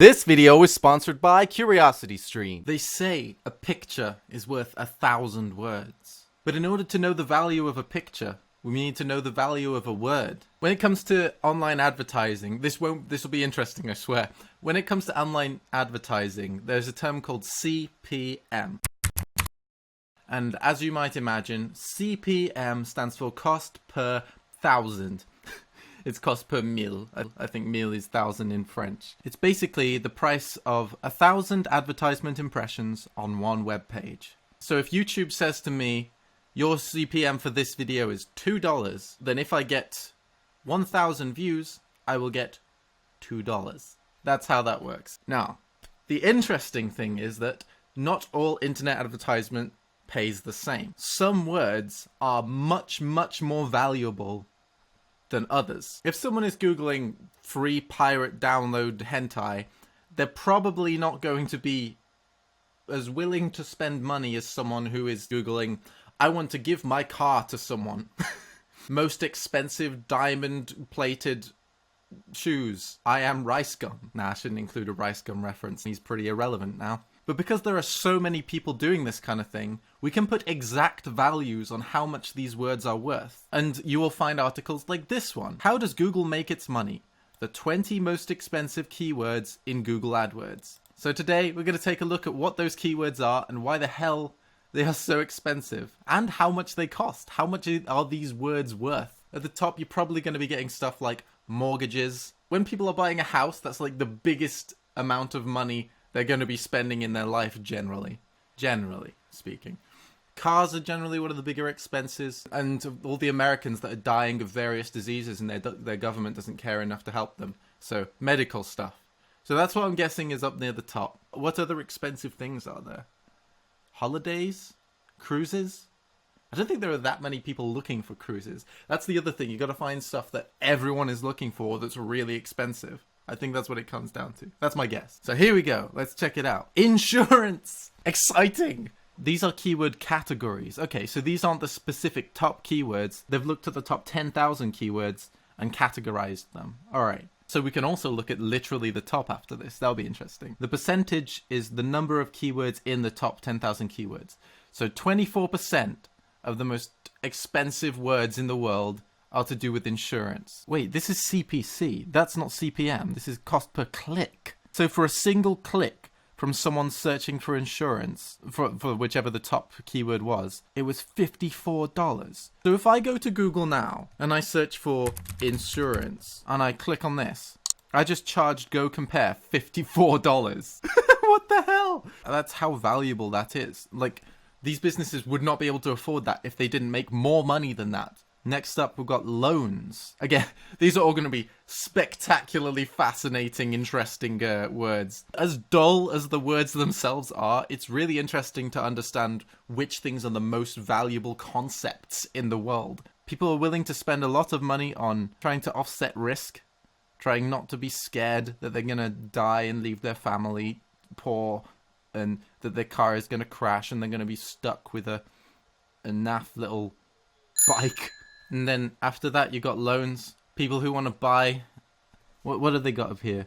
This video is sponsored by CuriosityStream. They say a picture is worth 1,000 words. But in order to know the value of a picture, we need to know the value of a word. When it comes to online advertising, this will be interesting, I swear. When it comes to online advertising, there's a term called CPM. And as you might imagine, CPM stands for cost per thousand. It's cost per mille. I think mille is thousand in French. It's basically the price of 1,000 advertisement impressions on one web page. So if YouTube says to me, your CPM for this video is $2, then if I get 1,000 views, I will get $2. That's how that works. Now, the interesting thing is that not all internet advertisement pays the same. Some words are much, much more valuable than others. If someone is Googling free pirate download hentai, they're probably not going to be as willing to spend money as someone who is Googling, I want to give my car to someone. Most expensive diamond-plated shoes. I am rice gum. Nah, I shouldn't include a rice gum reference. He's pretty irrelevant now. But because there are so many people doing this kind of thing, we can put exact values on how much these words are worth. And you will find articles like this one. How does Google make its money? The 20 most expensive keywords in Google AdWords. So today we're going to take a look at what those keywords are and why the hell they are so expensive. And how much they cost. How much are these words worth? At the top, you're probably going to be getting stuff like mortgages. When people are buying a house, that's like the biggest amount of money they're going to be spending in their life generally speaking. Cars are generally one of the bigger expenses, and all the Americans that are dying of various diseases and their government doesn't care enough to help them. So medical stuff. So that's what I'm guessing is up near the top. What other expensive things are there? Holidays? Cruises? I don't think there are that many people looking for cruises. That's the other thing. You got to find stuff that everyone is looking for that's really expensive. I think that's what it comes down to. That's my guess. So here we go. Let's check it out. Insurance! Exciting! These are keyword categories. Okay, so these aren't the specific top keywords. They've looked at the top 10,000 keywords and categorized them. Alright. So we can also look at literally the top after this. That'll be interesting. The percentage is the number of keywords in the top 10,000 keywords. So 24% of the most expensive words in the world are to do with insurance. Wait, this is CPC. That's not CPM. This is cost per click. So for a single click from someone searching for insurance, for whichever the top keyword was, it was $54. So if I go to Google now and I search for insurance and I click on this, I just charged Go Compare $54. What the hell? That's how valuable that is. Like, these businesses would not be able to afford that if they didn't make more money than that. Next up, we've got loans. Again, these are all going to be spectacularly fascinating, interesting words. As dull as the words themselves are, it's really interesting to understand which things are the most valuable concepts in the world. People are willing to spend a lot of money on trying to offset risk, trying not to be scared that they're going to die and leave their family poor, and that their car is going to crash and they're going to be stuck with a naff little bike. And then after that, you got loans. People who want to buy. What have they got up here?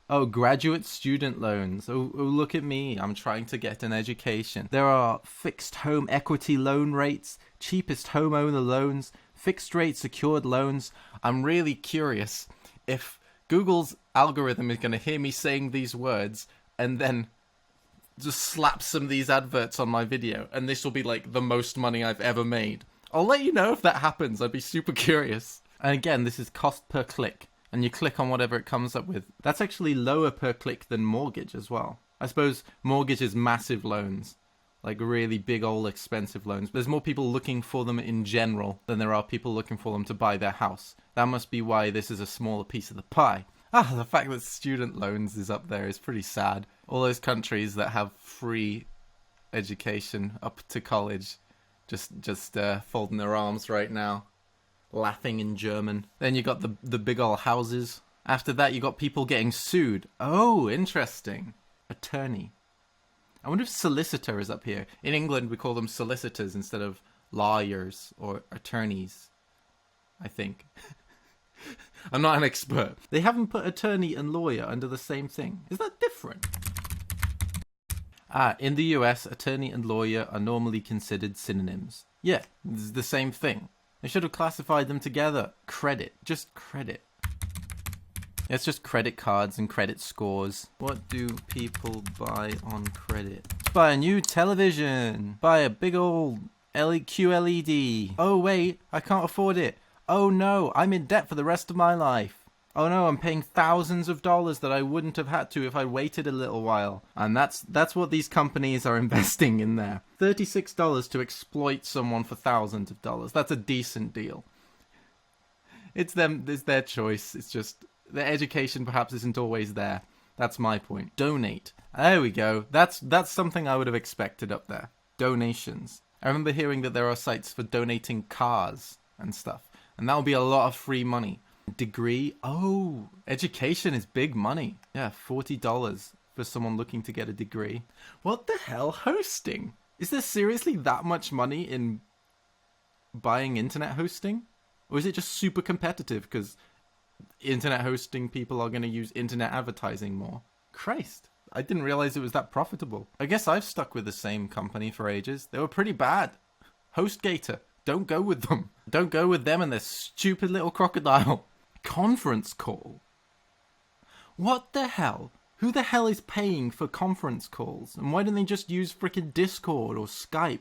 Oh, graduate student loans. Oh, look at me. I'm trying to get an education. There are fixed home equity loan rates, cheapest homeowner loans, fixed rate secured loans. I'm really curious if Google's algorithm is going to hear me saying these words and then just slap some of these adverts on my video. And this will be like the most money I've ever made. I'll let you know if that happens. I'd be super curious. And again, this is cost per click. And you click on whatever it comes up with. That's actually lower per click than mortgage as well. I suppose mortgage is massive loans. Like really big old expensive loans. There's more people looking for them in general than there are people looking for them to buy their house. That must be why this is a smaller piece of the pie. The fact that student loans is up there is pretty sad. All those countries that have free education up to college just folding their arms right now, laughing in German. Then you got the big old houses. After that, you got people getting sued. Oh, interesting. Attorney. I wonder if solicitor is up here. In England, we call them solicitors instead of lawyers or attorneys, I think. I'm not an expert. They haven't put attorney and lawyer under the same thing. Is that different? In the US, attorney and lawyer are normally considered synonyms. Yeah, it's the same thing. They should have classified them together. Credit. Just credit. It's just credit cards and credit scores. What do people buy on credit? Buy a new television. Buy a big old QLED. Oh wait, I can't afford it. Oh no, I'm in debt for the rest of my life. Oh no, I'm paying thousands of dollars that I wouldn't have had to if I waited a little while. And that's what these companies are investing in there. $36 to exploit someone for thousands of dollars. That's a decent deal. It's their choice. It's just their education perhaps isn't always there. That's my point. Donate. There we go. That's something I would have expected up there. Donations. I remember hearing that there are sites for donating cars and stuff. And that would be a lot of free money. Degree. Oh, education is big money. Yeah, $40 for someone looking to get a degree. What the hell? Hosting? Is there seriously that much money in buying internet hosting? Or is it just super competitive because internet hosting people are going to use internet advertising more? Christ, I didn't realize it was that profitable. I guess I've stuck with the same company for ages. They were pretty bad. HostGator. Don't go with them. Don't go with them and their stupid little crocodile. Conference call. What the hell? Who the hell is paying for conference calls? And why don't they just use frickin' Discord or Skype?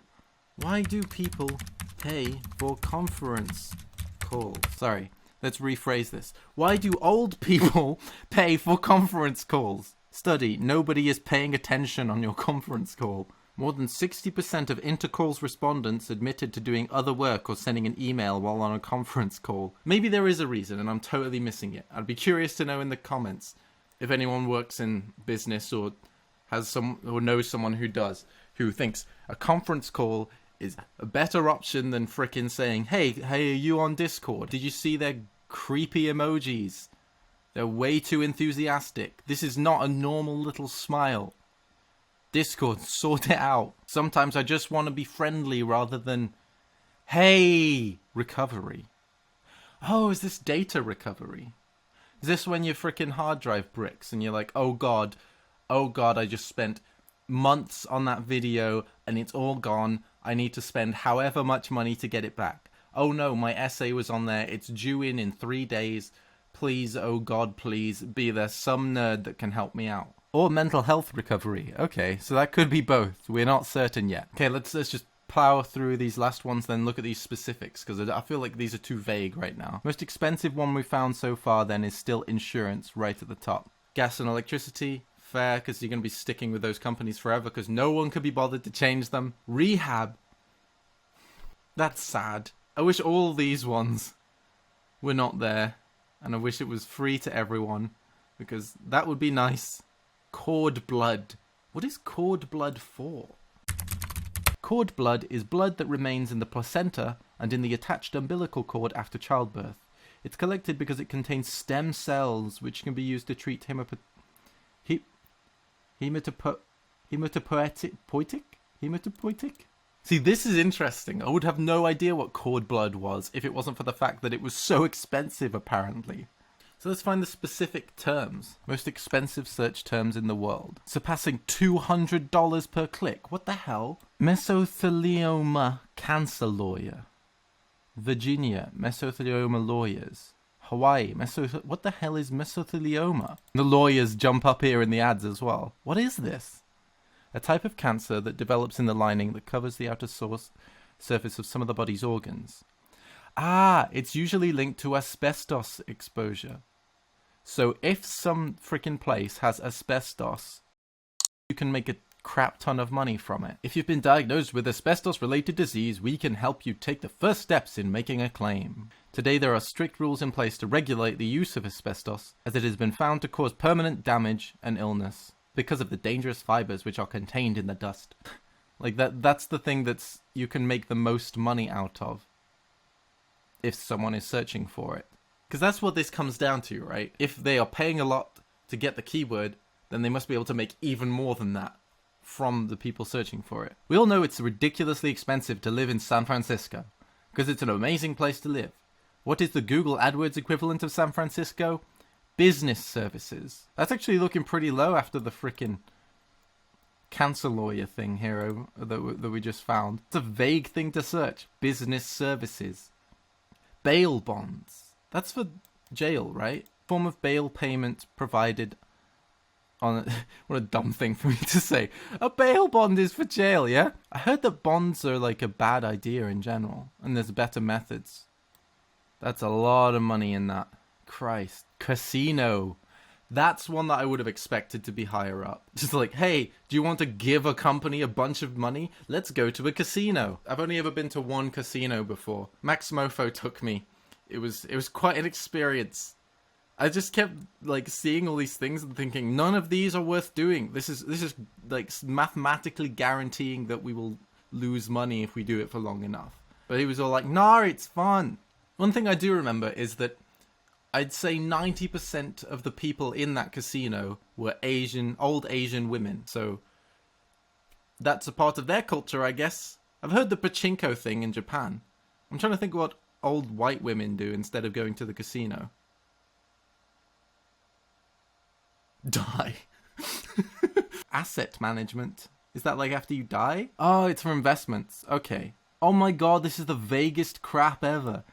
Why do people pay for conference calls? Sorry, let's rephrase this. Why do old people pay for conference calls? Study, nobody is paying attention on your conference call. More than 60% of intercalls respondents admitted to doing other work or sending an email while on a conference call. Maybe there is a reason and I'm totally missing it. I'd be curious to know in the comments if anyone works in business or knows someone who does, who thinks a conference call is a better option than frickin' saying, hey, are you on Discord? Did you see their creepy emojis? They're way too enthusiastic. This is not a normal little smile. Discord, sort it out. Sometimes I just want to be friendly rather than, hey, recovery. Oh, is this data recovery? Is this when your freaking hard drive bricks and you're like, oh god, I just spent months on that video and it's all gone. I need to spend however much money to get it back. Oh no, my essay was on there. It's due in 3 days. Please, oh god, please, be there some nerd that can help me out. Or mental health recovery. Okay, so that could be both. We're not certain yet. Okay, let's just plow through these last ones, then look at these specifics, because I feel like these are too vague right now. Most expensive one we found so far, then, is still insurance right at the top. Gas and electricity, fair, because you're going to be sticking with those companies forever, because no one could be bothered to change them. Rehab. That's sad. I wish all these ones were not there, and I wish it was free to everyone, because that would be nice. Cord blood. What is cord blood for? Cord blood is blood that remains in the placenta and in the attached umbilical cord after childbirth. It's collected because it contains stem cells which can be used to treat hematopoietic? See, this is interesting. I would have no idea what cord blood was if it wasn't for the fact that it was so expensive, apparently. So let's find the specific terms. Most expensive search terms in the world. Surpassing $200 per click. What the hell? Mesothelioma cancer lawyer. Virginia, mesothelioma lawyers. Hawaii, what the hell is mesothelioma? The lawyers jump up here in the ads as well. What is this? A type of cancer that develops in the lining that covers the outer surface of some of the body's organs. Ah, it's usually linked to asbestos exposure. So if some freaking place has asbestos, you can make a crap ton of money from it. If you've been diagnosed with asbestos-related disease, we can help you take the first steps in making a claim. Today there are strict rules in place to regulate the use of asbestos, as it has been found to cause permanent damage and illness because of the dangerous fibers which are contained in the dust. Like that's the thing that's you can make the most money out of if someone is searching for it. Because that's what this comes down to, right? If they are paying a lot to get the keyword, then they must be able to make even more than that from the people searching for it. We all know it's ridiculously expensive to live in San Francisco, because it's an amazing place to live. What is the Google AdWords equivalent of San Francisco? Business services. That's actually looking pretty low after the frickin' cancer lawyer thing here that we just found. It's a vague thing to search. Business services. Bail bonds. That's for jail, right? Form of bail payment provided on what a dumb thing for me to say. A bail bond is for jail, yeah? I heard that bonds are like a bad idea in general, and there's better methods. That's a lot of money in that. Christ. Casino. That's one that I would have expected to be higher up. Just like, hey, do you want to give a company a bunch of money? Let's go to a casino. I've only ever been to one casino before. Max Mofo took me. It was quite an experience. I just kept like seeing all these things and thinking none of these are worth doing. This is like mathematically guaranteeing that we will lose money if we do it for long enough. But he was all like, "Nah, it's fun." One thing I do remember is that I'd say 90% of the people in that casino were old Asian women. So that's a part of their culture, I guess. I've heard the pachinko thing in Japan. I'm trying to think what old white women do instead of going to the casino. Die. Asset management. Is that like after you die? Oh, it's for investments. Okay. Oh my god, this is the vaguest crap ever.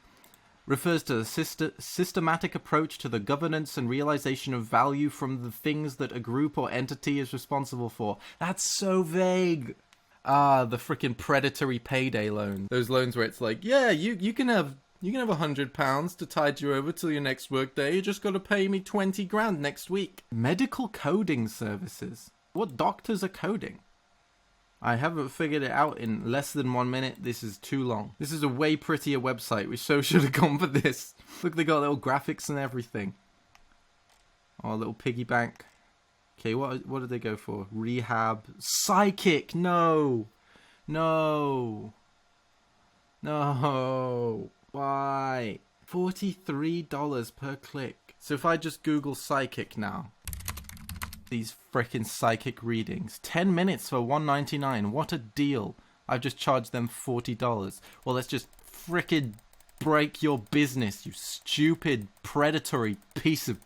Refers to a systematic approach to the governance and realization of value from the things that a group or entity is responsible for. That's so vague. Ah, the freaking predatory payday loan. Those loans where it's like, yeah, you can have £100 to tide you over till your next work day. You just got to pay me 20 grand next week. Medical coding services. What doctors are coding? I haven't figured it out in less than 1 minute. This is too long. This is a way prettier website. We so should have gone for this. Look, they got little graphics and everything. Oh, a little piggy bank. Okay, what did they go for? Rehab. Psychic. No. No. No. Why? $43 per click. So if I just Google psychic now. These frickin' psychic readings. 10 minutes for $1.99. What a deal. I've just charged them $40. Well, let's just frickin' break your business, you stupid, predatory piece of...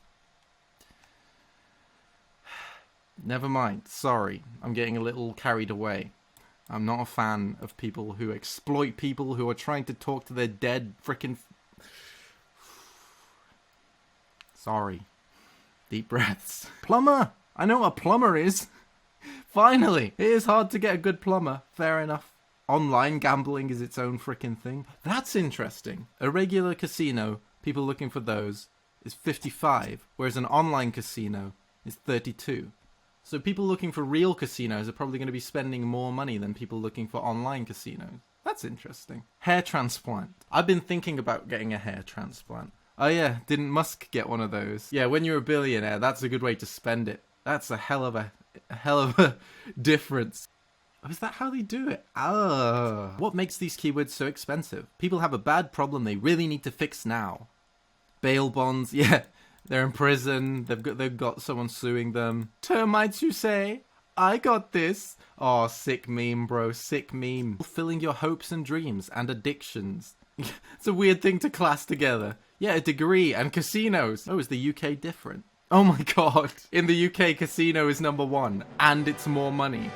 Never mind. Sorry. I'm getting a little carried away. I'm not a fan of people who exploit people who are trying to talk to their dead frickin'... Sorry. Deep breaths. Plumber! I know what a plumber is. Finally! It is hard to get a good plumber. Fair enough. Online gambling is its own frickin' thing. That's interesting. A regular casino, people looking for those, is 55, whereas an online casino is 32. So people looking for real casinos are probably going to be spending more money than people looking for online casinos. That's interesting. Hair transplant. I've been thinking about getting a hair transplant. Oh yeah, didn't Musk get one of those? Yeah, when you're a billionaire, that's a good way to spend it. That's a hell of a difference. Oh, is that how they do it? Ah. What makes these keywords so expensive? People have a bad problem they really need to fix now. Bail bonds, yeah. They're in prison. They've got someone suing them. Termites, you say? I got this. Oh, sick meme, bro. Sick meme. Fulfilling your hopes and dreams and addictions. It's a weird thing to class together. Yeah, a degree and casinos. Oh, is the UK different? Oh my god. In the UK, casino is number 1. And it's more money.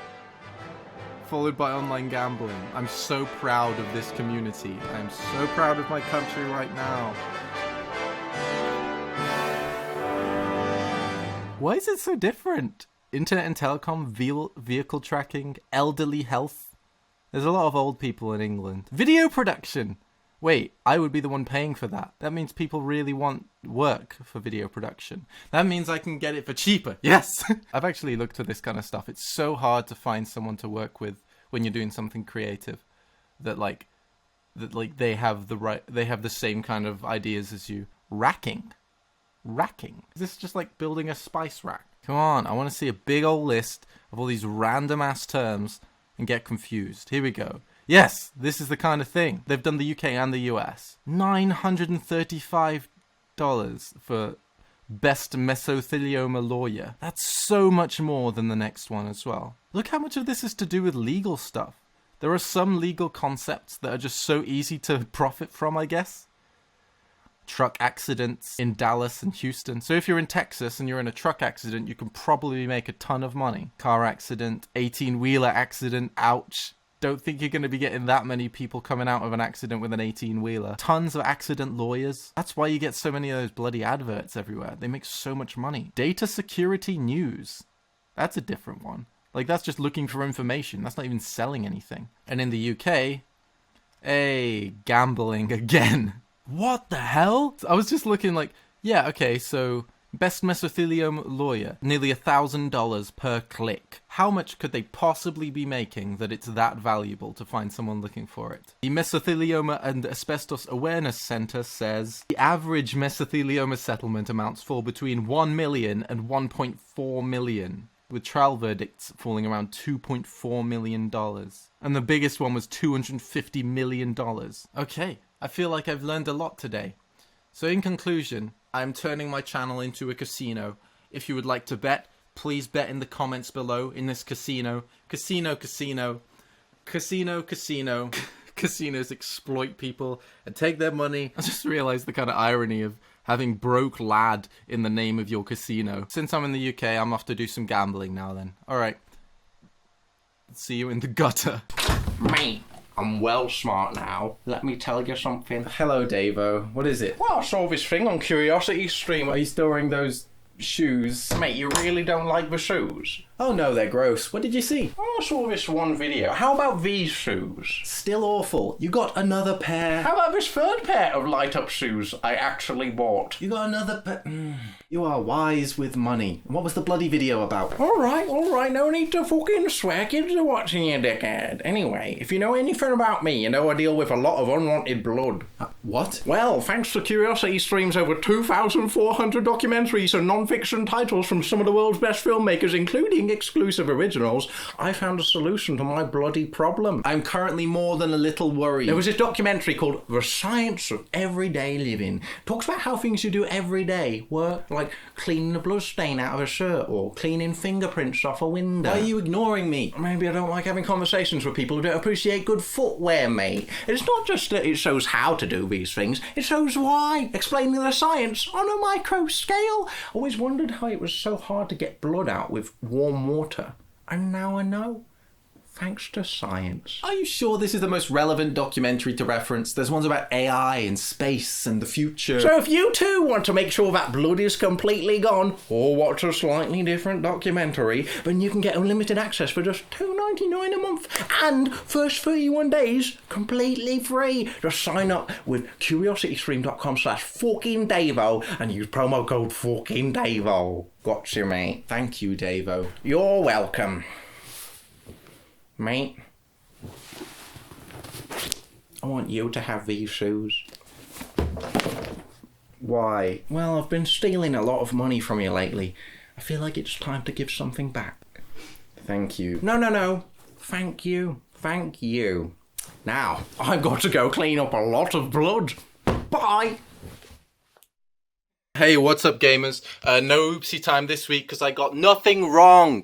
Followed by online gambling. I'm so proud of this community. I'm so proud of my country right now. Why is it so different? Internet and telecom, vehicle tracking, elderly health. There's a lot of old people in England. Video production! Wait, I would be the one paying for that. That means people really want work for video production. That means I can get it for cheaper. Yes! I've actually looked at this kind of stuff. It's so hard to find someone to work with when you're doing something creative that they have the same kind of ideas as you. Racking. Is this just like building a spice rack? Come on, I want to see a big old list of all these random ass terms and get confused. Here we go. Yes, this is the kind of thing. They've done the UK and the US. $935 for best mesothelioma lawyer. That's so much more than the next one as well. Look how much of this is to do with legal stuff. There are some legal concepts that are just so easy to profit from, I guess. truck accidents in Dallas and Houston. So if you're in Texas and you're in a truck accident, you can probably make a ton of money. Car accident, 18-wheeler accident, ouch. Don't think you're going to be getting that many people coming out of an accident with an 18-wheeler. Tons of accident lawyers. That's why you get so many of those bloody adverts everywhere. They make so much money. Data security news. That's a different one. Like, that's just looking for information. That's not even selling anything. And in the UK, hey, gambling again. What the hell? I was just looking like, yeah, okay, so best mesothelioma lawyer, nearly $1,000 per click. How much could they possibly be making that it's that valuable to find someone looking for it? The Mesothelioma and Asbestos Awareness Center says the average mesothelioma settlement amounts fall between 1 million and 1.4 million, with trial verdicts falling around $2.4 million. And the biggest one was $250 million. Okay, I feel like I've learned a lot today. So in conclusion, I'm turning my channel into a casino. If you would like to bet, please bet in the comments below in this casino. Casino, casino, casino, casino. Casinos exploit people and take their money. I just realized the kind of irony of having broke lad in the name of your casino. Since I'm in the UK, I'm off to do some gambling now then. Alright. See you in the gutter. Mate, I'm well smart now. Let me tell you something. Hello, Davo. What is it? Well, I saw this thing on Curiosity Stream. Are you still wearing those shoes? Mate, you really don't like the shoes? Oh no, they're gross. What did you see? Oh, I saw this one video. How about these shoes? Still awful. You got another pair. How about this third pair of light-up shoes I actually bought? You got another pair. You are wise with money. What was the bloody video about? Alright, no need to fucking swear. Kids are watching you, dickhead. Anyway, if you know anything about me, you know I deal with a lot of unwanted blood. What? Well, thanks to Curiosity Stream's over 2,400 documentaries and non-fiction titles from some of the world's best filmmakers, including exclusive originals, I found a solution to my bloody problem. I'm currently more than a little worried. There was this documentary called The Science of Everyday Living. Talks about how things you do every day work, like cleaning a blood stain out of a shirt or cleaning fingerprints off a window. Why are you ignoring me? Maybe I don't like having conversations with people who don't appreciate good footwear, mate. It's not just that it shows how to do these things, it shows why. Explaining the science on a micro scale. Always wondered how it was so hard to get blood out with warm water. And now I know. Thanks to science. Are you sure this is the most relevant documentary to reference? There's ones about AI and space and the future. So if you too want to make sure that blood is completely gone, or watch a slightly different documentary, then you can get unlimited access for just $2.99 a month. And first 31 days, completely free. Just sign up with curiositystream.com/fucking-Davo and use promo code fucking-Davo. Gotcha, mate. Thank you, Davo. You're welcome. Mate, I want you to have these shoes. Why? Well, I've been stealing a lot of money from you lately. I feel like it's time to give something back. Thank you. No. Thank you. Now, I've got to go clean up a lot of blood. Bye! Hey, what's up, gamers? No oopsie time this week because I got nothing wrong.